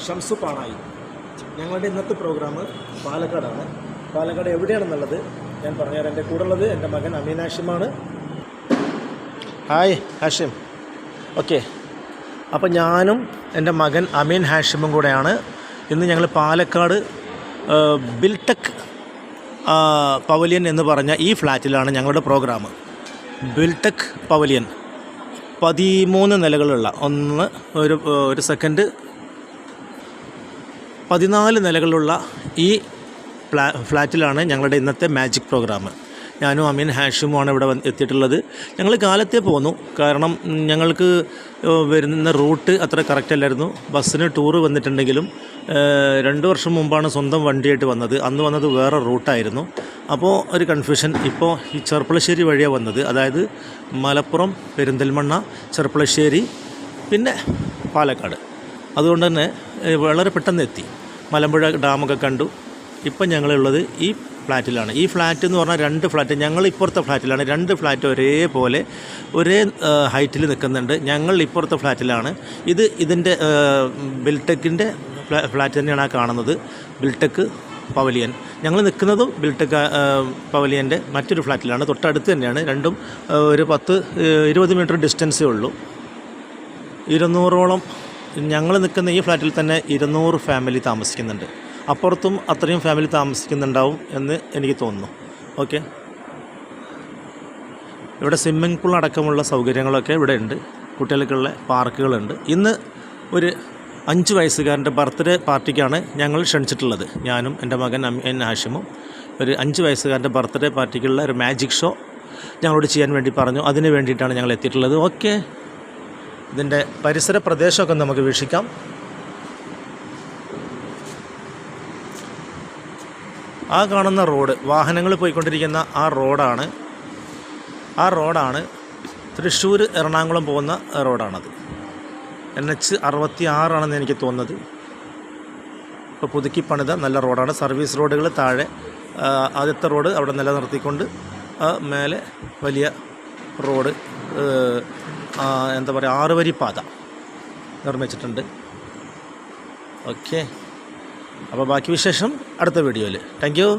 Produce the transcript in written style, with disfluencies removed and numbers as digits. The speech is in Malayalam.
ഷംസു പാണായി. ഞങ്ങളുടെ ഇന്നത്തെ പ്രോഗ്രാം പാലക്കാടാണ്. പാലക്കാട് എവിടെയാണെന്നുള്ളത് ഞാൻ പറഞ്ഞുതരാം. എൻ്റെ കൂടെ ഉള്ളത് എൻ്റെ മകൻ അമീൻ ഹാഷിമാണ്. ഹായ് ഹാഷിം. ഓക്കെ, അപ്പോൾ ഞാനും എൻ്റെ മകൻ അമീൻ ഹാഷിമും കൂടെയാണ് ഇന്ന് ഞങ്ങൾ പാലക്കാട് ബിൽടെക് പവലിയൻ എന്ന് പറഞ്ഞ ഈ ഫ്ലാറ്റിലാണ് ഞങ്ങളുടെ പ്രോഗ്രാം. ബിൽടെക് പവലിയൻ 13 നിലകളുള്ള ഒരു സെക്കൻഡ് 14 നിലകളുള്ള ഈ ഫ്ലാറ്റിലാണ് ഞങ്ങളുടെ ഇന്നത്തെ മാജിക് പ്രോഗ്രാം. ഞാനും അമീൻ ഹാഷിമുമാണ് ഇവിടെ എത്തിയിട്ടുള്ളത്. ഞങ്ങൾ കാലത്തെ പോന്നു, കാരണം ഞങ്ങൾക്ക് വരുന്ന റൂട്ട് അത്ര കറക്റ്റ് അല്ലായിരുന്നു. ബസ്സിന് ടൂറ് വന്നിട്ടുണ്ടെങ്കിലും 2 വർഷം മുമ്പാണ് സ്വന്തം വണ്ടിയായിട്ട് വന്നത്. അന്ന് വന്നത് വേറെ റൂട്ടായിരുന്നു. അപ്പോൾ ഒരു കൺഫ്യൂഷൻ. ഇപ്പോൾ ഈ ചെർപ്പളശ്ശേരി വഴിയാണ് വന്നത്, അതായത് മലപ്പുറം, പെരിന്തൽമണ്ണ, ചെർപ്പളശ്ശേരി, പിന്നെ പാലക്കാട്. അതുകൊണ്ട് തന്നെ വളരെ പെട്ടെന്ന് എത്തി. മലമ്പുഴ ഡാമൊക്കെ കണ്ടു. ഇപ്പം ഞങ്ങളുള്ളത് ഈ ഫ്ലാറ്റിലാണ്. ഈ ഫ്ലാറ്റ് എന്ന് പറഞ്ഞാൽ 2 ഫ്ലാറ്റ്, ഞങ്ങൾ ഇപ്പുറത്തെ ഫ്ലാറ്റിലാണ്. 2 ഫ്ലാറ്റ് ഒരേപോലെ ഒരേ ഹൈറ്റിൽ നിൽക്കുന്നുണ്ട്. ഞങ്ങൾ ഇപ്പുറത്തെ ഫ്ലാറ്റിലാണ്. ഇതിൻ്റെ ബിൽടെക്കിൻ്റെ ഫ്ലാറ്റ് തന്നെയാണ് ആ കാണുന്നത്, ബിൽടെക് പവലിയൻ. ഞങ്ങൾ നിൽക്കുന്നതും ബിൽടെക് പവലിയൻ്റെ മറ്റൊരു ഫ്ലാറ്റിലാണ്, തൊട്ടടുത്ത് തന്നെയാണ്. രണ്ടും ഒരു 10-20 മീറ്റർ ഡിസ്റ്റൻസേ ഉള്ളൂ. 200ഓളം ഞങ്ങൾ നിൽക്കുന്ന ഈ ഫ്ലാറ്റിൽ തന്നെ 200 ഫാമിലി താമസിക്കുന്നുണ്ട്. അപ്പുറത്തും അത്രയും ഫാമിലി താമസിക്കുന്നുണ്ടാവും എന്ന് എനിക്ക് തോന്നുന്നു. ഓക്കെ, ഇവിടെ സ്വിമ്മിംഗ് പൂൾ അടക്കമുള്ള സൗകര്യങ്ങളൊക്കെ ഇവിടെ ഉണ്ട്. കുട്ടികൾക്കുള്ള പാർക്കുകളുണ്ട്. ഇന്ന് ഒരു 5 വയസ്സുകാരൻ്റെ ബർത്ത്ഡേ പാർട്ടിക്കാണ് ഞങ്ങൾ ക്ഷണിച്ചിട്ടുള്ളത്. ഞാനും എൻ്റെ മകൻ അമീൻ ഹാഷിമും ഒരു 5 വയസ്സുകാരൻ്റെ ബർത്ത്ഡേ പാർട്ടിക്കുള്ള ഒരു മാജിക് ഷോ ഞങ്ങളോട് ചെയ്യാൻ വേണ്ടി പറഞ്ഞു. അതിന് വേണ്ടിയിട്ടാണ് ഞങ്ങൾ എത്തിയിട്ടുള്ളത്. ഓക്കെ, ഇതിൻ്റെ പരിസര പ്രദേശമൊക്കെ നമുക്ക് വീക്ഷിക്കാം. ആ കാണുന്ന റോഡ്, വാഹനങ്ങൾ പോയിക്കൊണ്ടിരിക്കുന്ന ആ റോഡാണ് തൃശ്ശൂർ എറണാകുളം പോകുന്ന റോഡാണത്. NH 66 ആണെന്ന് എനിക്ക് തോന്നുന്നത്. ഇപ്പോൾ പുതുക്കി പണിത നല്ല റോഡാണ്. സർവീസ് റോഡുകൾ താഴെ, ആദ്യത്തെ റോഡ് അവിടെ നിലനിർത്തിക്കൊണ്ട് മേലെ വലിയ റോഡ്, എന്താ പറയുക, 6 വരി പാത നിർമ്മിച്ചിട്ടുണ്ട്. ഓക്കെ, അപ്പോൾ ബാക്കി വിശേഷം അടുത്ത വീഡിയോയിൽ. Thank you.